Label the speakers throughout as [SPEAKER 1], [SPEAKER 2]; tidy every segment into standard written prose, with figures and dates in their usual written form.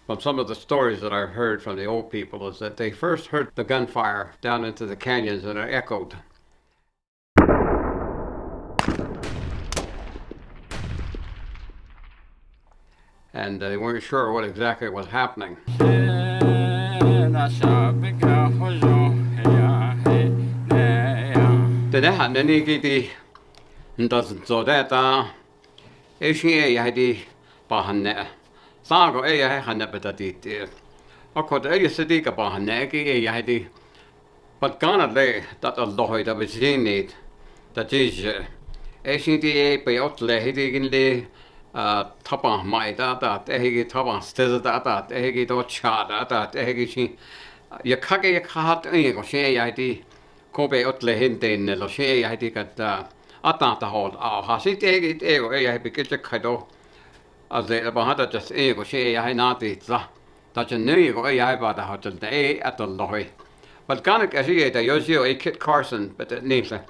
[SPEAKER 1] from some of the stories that I've heard from the old people is that they first heard the gunfire down into the canyons and it echoed. And they weren't sure what exactly was happening. Tähän ne niikiti doesn't so that ei she ei pahanne. Saako ei hanne petatiitti. Akot ei se diika pahanne ei hädi. But kana le that allohoida visinit. That is ei sinti ei peotle hidikin le tapa maita that ei tapa steza that ei to chada that ei si ja kage ja kahat ei ko se ei hädi. Kobe otle hinteen lo se ei hädi kat atata hol ha sit ei hädi kitse kaido. As they about just ego she I nati that a new go I about the hotel day at the loy. But Ganak as he the Yosio a Kit Carson, but at Nisha.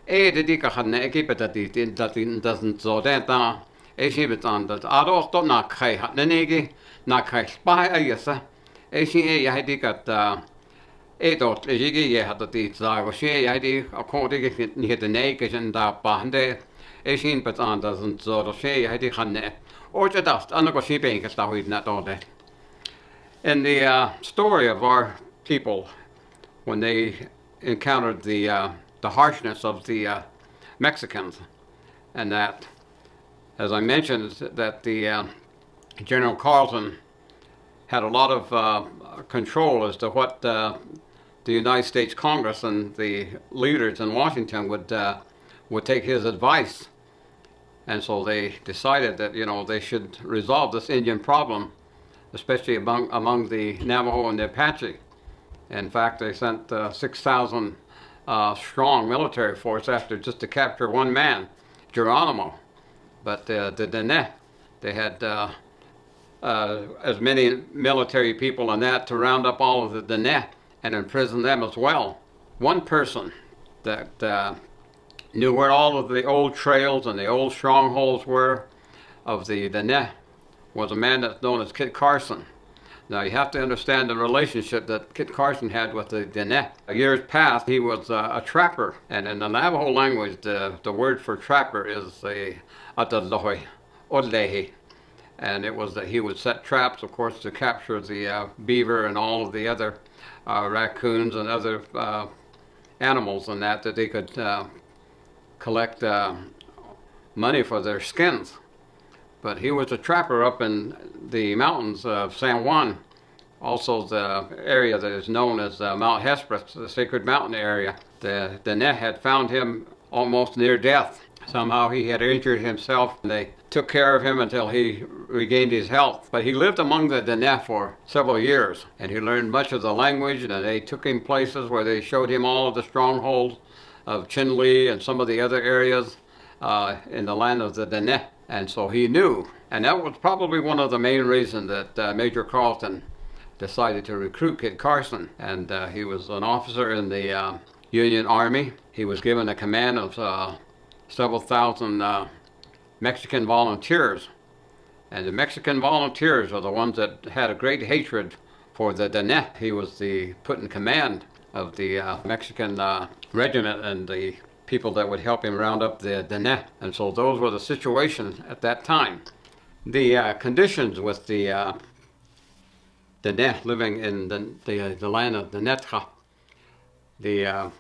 [SPEAKER 1] The Dika had ne keep it that it doesn't so that a she bit on that. I don't not kai hat nenegi, not kai spy a yesa. A she I did got a dot as ye had the deeds I was she I did according to near the naked and bahande. A she but on doesn't so she I did hanne. Or just dust, I'm not going to see that all day. In the story of our people, when they encountered the harshness of the Mexicans, and that, as I mentioned, that the General Carson had a lot of control as to what the United States Congress and the leaders in Washington would take his advice. And so they decided that, they should resolve this Indian problem, especially among the Navajo and the Apache. In fact, they sent 6,000 strong military force after just to capture one man, Geronimo. But the Dene, they had as many military people in that to round up all of the Dene and imprison them as well. One person that knew where all of the old trails and the old strongholds were of the Dene was a man that's known as Kit Carson. Now you have to understand the relationship that Kit Carson had with the Dene. Years past, he was a trapper, and in the Navajo language, the word for trapper is a atalohi, odlehi, and it was that he would set traps, of course, to capture the beaver and all of the other raccoons and other animals and that they could collect money for their skins. But he was a trapper up in the mountains of San Juan, also the area that is known as Mount Hesperus, the sacred mountain area. The Dene had found him almost near death. Somehow he had injured himself, and they took care of him until he regained his health. But he lived among the Dene for several years, and he learned much of the language, and they took him places where they showed him all of the strongholds of Chelly and some of the other areas in the land of the Dene. And so he knew. And that was probably one of the main reasons that Major Carlton decided to recruit Kit Carson. And he was an officer in the Union Army. He was given a command of several thousand Mexican volunteers. And the Mexican volunteers are the ones that had a great hatred for the Dene. He was put in command of the Mexican regiment and the people that would help him round up the Dene. And so those were the situations at that time. The conditions with the Dene living in the land of the Netra, the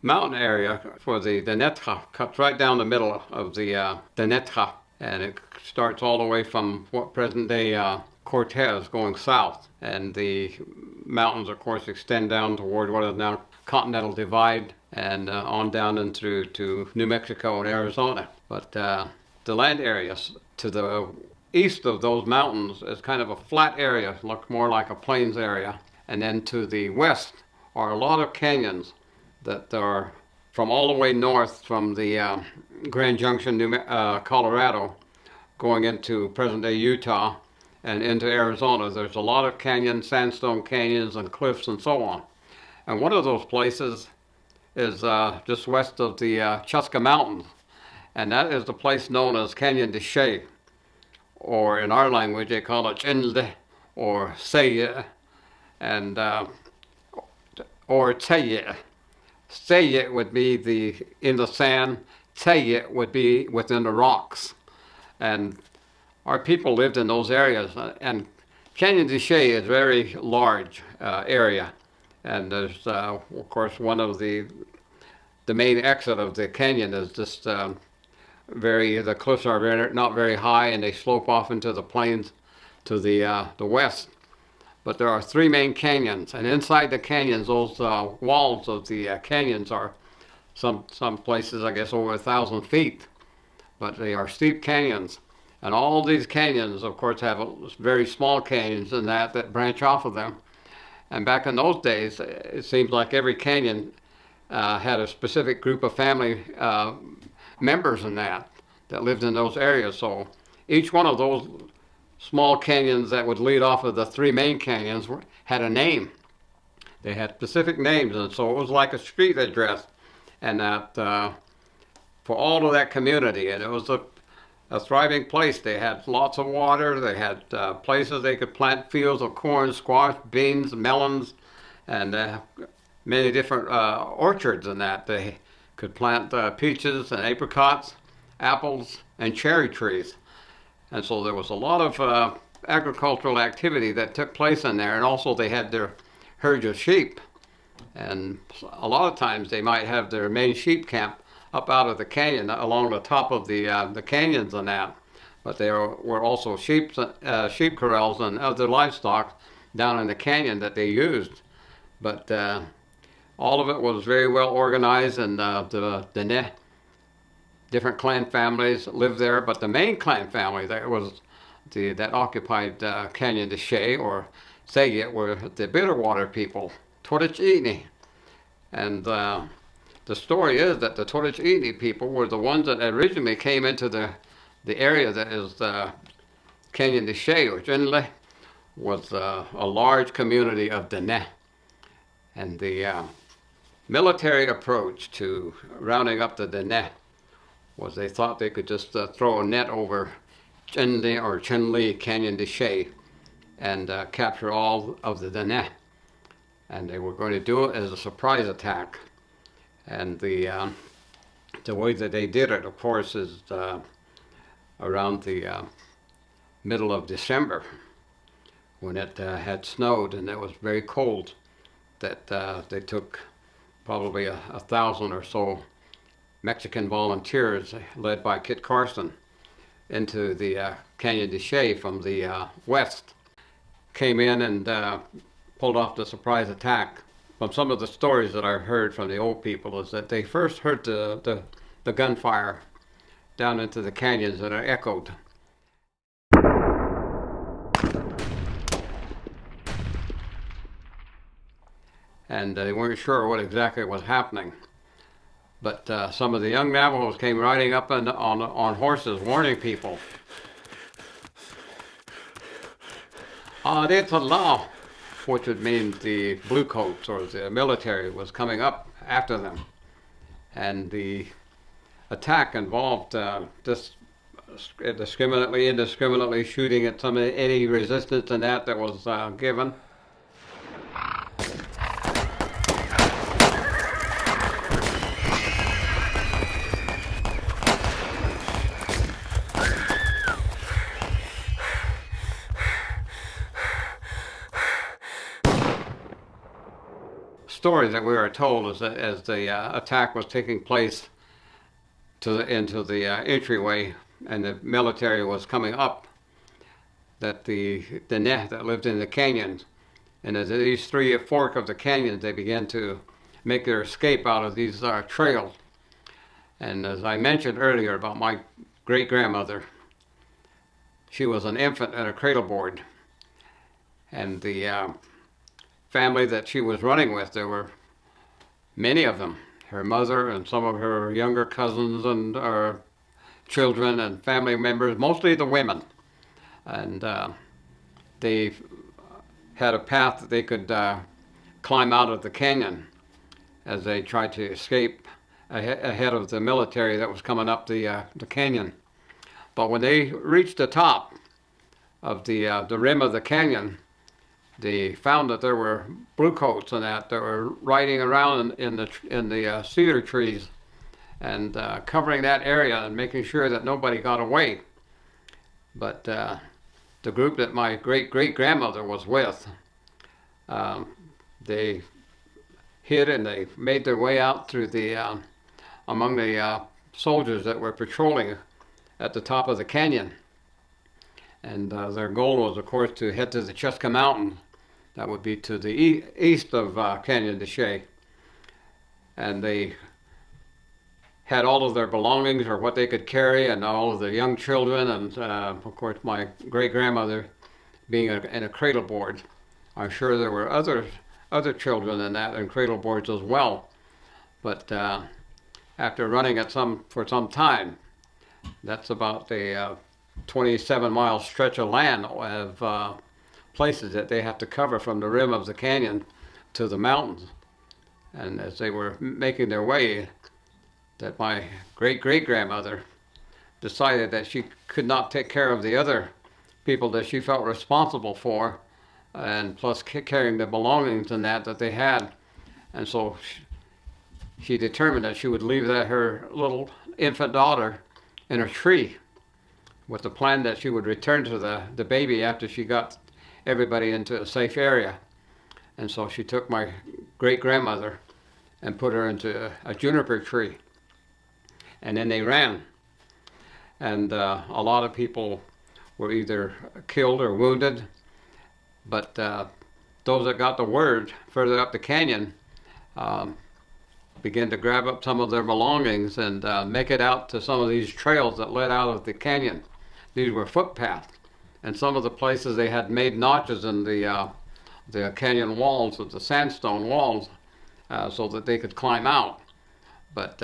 [SPEAKER 1] mountain area for the Netra cuts right down the middle of the Netra, and it starts all the way from what present-day Cortez going south. And the mountains, of course, extend down toward what is now Continental Divide and on down into to New Mexico and Arizona. But the land areas to the east of those mountains is kind of a flat area, looks more like a plains area. And then to the west are a lot of canyons that are from all the way north from the Grand Junction, Colorado, going into present-day Utah and into Arizona. There's a lot of canyons, sandstone canyons and cliffs and so on. And one of those places is just west of the Chuska Mountains, and that is the place known as Canyon de Chelly, or in our language they call it Chenle or Seye, and or Teye. Seye would be in the sand. Teye would be within the rocks, and our people lived in those areas. And Canyon de Chelly is a very large area, and there's of course one of the main exit of the canyon is just the cliffs are not very high, and they slope off into the plains to the west. But there are three main canyons, and inside the canyons, those walls of the canyons are some places, I guess, over 1,000 feet. But they are steep canyons, and all these canyons, of course, have very small canyons and that branch off of them. And back in those days, it seems like every canyon had a specific group of family members in that lived in those areas. So each one of those small canyons that would lead off of the three main canyons had a name. They had specific names, and so it was like a street address, and that for all of that community, and it was a thriving place. They had lots of water. They had places they could plant fields of corn, squash, beans, melons, and many different orchards in that. They could plant peaches and apricots, apples, and cherry trees. And so there was a lot of agricultural activity that took place in there, and also they had their herds of sheep. And a lot of times they might have their main sheep camp up out of the canyon, along the top of the canyons and that. But there were also sheep corrals and other livestock down in the canyon that they used. But all of it was very well organized, and the different clan families lived there. But the main clan family that occupied Canyon de Chelly, or Seye, were the Bitterwater people, Torrichini. And the story is that the Torrichini people were the ones that originally came into the area that is Canyon de Chelly, which originally was a large community of Dene. And the military approach to rounding up the Dene was they thought they could just throw a net over Chelly, Canyon de Chelly, and capture all of the Dene. And they were going to do it as a surprise attack. And the way that they did it, of course, is around the middle of December, when it had snowed and it was very cold, that they took probably 1,000 or so Mexican volunteers, led by Kit Carson, into the Canyon de Chelly from the west, came in and pulled off the surprise attack. From some of the stories that I've heard from the old people is that they first heard the gunfire down into the canyons, and it echoed. And they weren't sure what exactly was happening. But some of the young Navajos came riding up on horses, warning people. Law, which would mean the bluecoats or the military was coming up after them. And the attack involved just indiscriminately shooting at any resistance and that was given. Story that we are told is that as the attack was taking place into the entryway and the military was coming up, that the Dene that lived in the canyons, and as these three fork of the canyons, they began to make their escape out of these trails. And as I mentioned earlier about my great-grandmother, she was an infant in a cradle board, and the family that she was running with, there were many of them, her mother and some of her younger cousins and her children and family members, mostly the women. And they had a path that they could climb out of the canyon as they tried to escape ahead of the military that was coming up the canyon. But when they reached the top of the rim of the canyon, they found that there were bluecoats and that were riding around in the cedar trees and covering that area and making sure that nobody got away. But the group that my great-great-grandmother was with, they hid and they made their way out through the among the soldiers that were patrolling at the top of the canyon. And their goal was, of course, to head to the Cheska Mountain. That would be to the east of Canyon de Chelly. And they had all of their belongings, or what they could carry, and all of the young children, and of course my great-grandmother being in a cradle board. I'm sure there were other children in that in cradle boards as well. But after running for some time, that's about a 27-mile stretch of land of places that they have to cover from the rim of the canyon to the mountains. And as they were making their way, that my great-great-grandmother decided that she could not take care of the other people that she felt responsible for, and plus carrying the belongings and that they had. And so she determined that she would leave her little infant daughter in a tree, with the plan that she would return to the baby after she got everybody into a safe area. And so she took my great-grandmother and put her into a juniper tree. And then they ran. And a lot of people were either killed or wounded. But those that got the word further up the canyon began to grab up some of their belongings and make it out to some of these trails that led out of the canyon. These were footpaths. And some of the places they had made notches in the canyon walls, of the sandstone walls, so that they could climb out. But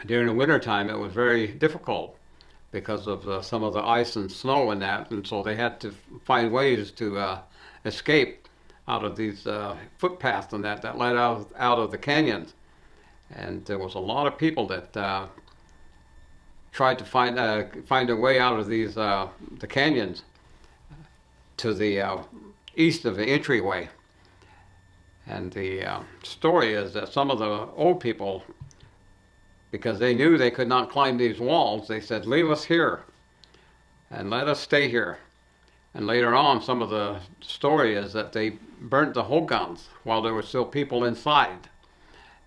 [SPEAKER 1] during the wintertime, it was very difficult because of some of the ice and snow and that, and so they had to find ways to escape out of these footpaths and that led out of the canyons. And there was a lot of people that tried to find a way out of these the canyons to the east of the entryway. And the story is that some of the old people, because they knew they could not climb these walls, they said, "Leave us here and let us stay here." And later on, some of the story is that they burnt the hogans while there were still people inside.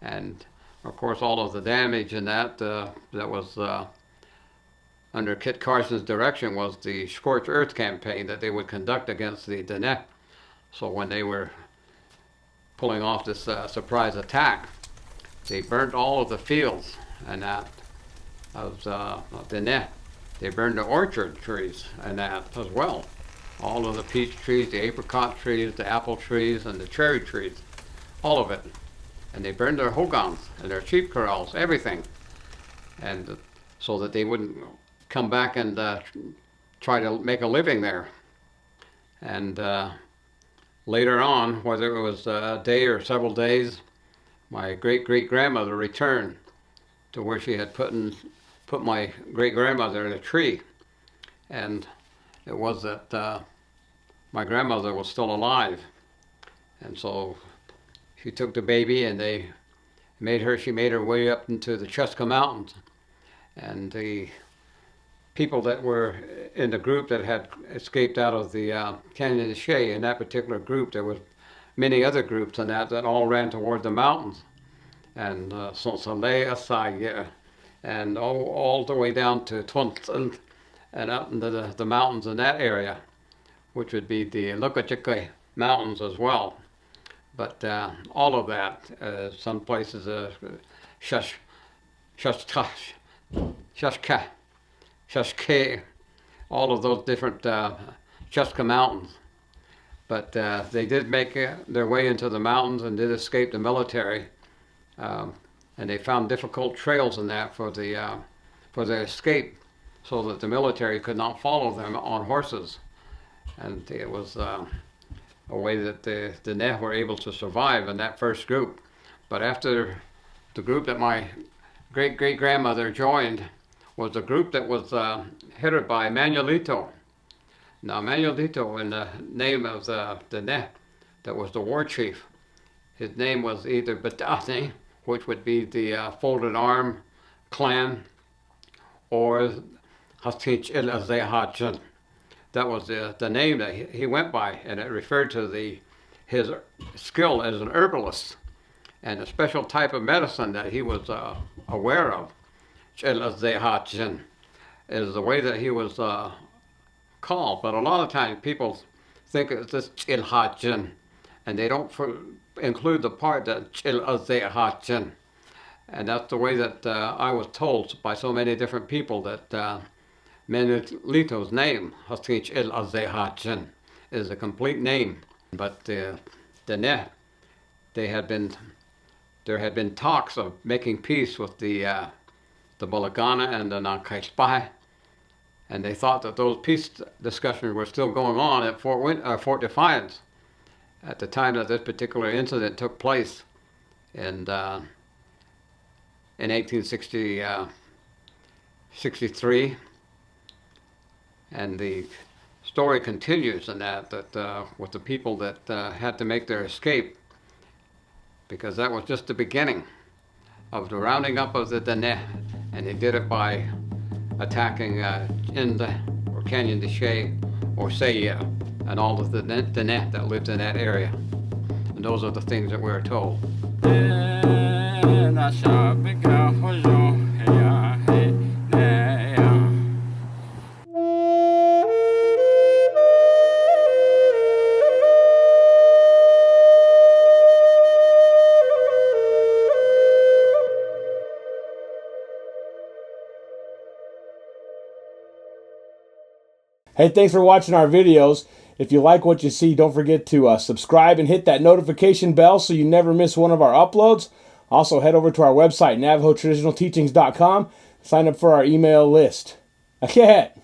[SPEAKER 1] And of course, all of the damage and that was under Kit Carson's direction was the scorched earth campaign that they would conduct against the Diné. So when they were pulling off this surprise attack, they burnt all of the fields and that of Diné. They burned the orchard trees and that as well. All of the peach trees, the apricot trees, the apple trees, and the cherry trees, all of it. And they burned their hogans and their sheep corrals, everything. And so that they wouldn't come back and try to make a living there. And later on, whether it was a day or several days, my great-great-grandmother returned to where she had put my great-grandmother in a tree. And it was that my grandmother was still alive. And so she took the baby and she made her way up into the Cheska Mountains. And the people that were in the group that had escaped out of the Canyon de Chelly, in that particular group, there was many other groups in that all ran toward the mountains. And Soleil, and all the way down to Twinson and out into the mountains in that area, which would be the Lukachike Mountains as well. But all of that, some places, Shashka, all of those different Cheska Mountains. But they did make their way into the mountains and did escape the military. And they found difficult trails in that for their escape, so that the military could not follow them on horses. And it was a way that the Diné were able to survive in that first group. But after the group that my great-great-grandmother joined was a group that was headed by Manuelito. Now, Manuelito, in the name of the Neh, that was the war chief, his name was either Batani, which would be the folded arm clan, or Hastich El Azehachan. That was the name that he went by, and it referred to his skill as an herbalist and a special type of medicine that he was aware of. El Azehachan is the way that he was called, but a lot of times people think it's this Chil Hachan, and they don't include the part that Chil Azehachan. And that's the way that I was told by so many different people that Manuelito's name, Hastich El Azehachan, is a complete name. But the Neh, there had been talks of making peace with the Bolagana and the Nakaispai, and they thought that those peace discussions were still going on at Fort Defiance at the time that this particular incident took place in 1863. And the story continues in that with the people that had to make their escape, because that was just the beginning of the rounding up of the Dene, and they did it by attacking Inda or Canyon de Chelly or Saya and all of the Dene that lived in that area. And those are the things that we're told.
[SPEAKER 2] Hey, thanks for watching our videos. If you like what you see, don't forget to subscribe and hit that notification bell so you never miss one of our uploads. Also, head over to our website, NavajoTraditionalTeachings.com. Sign up for our email list. Okay.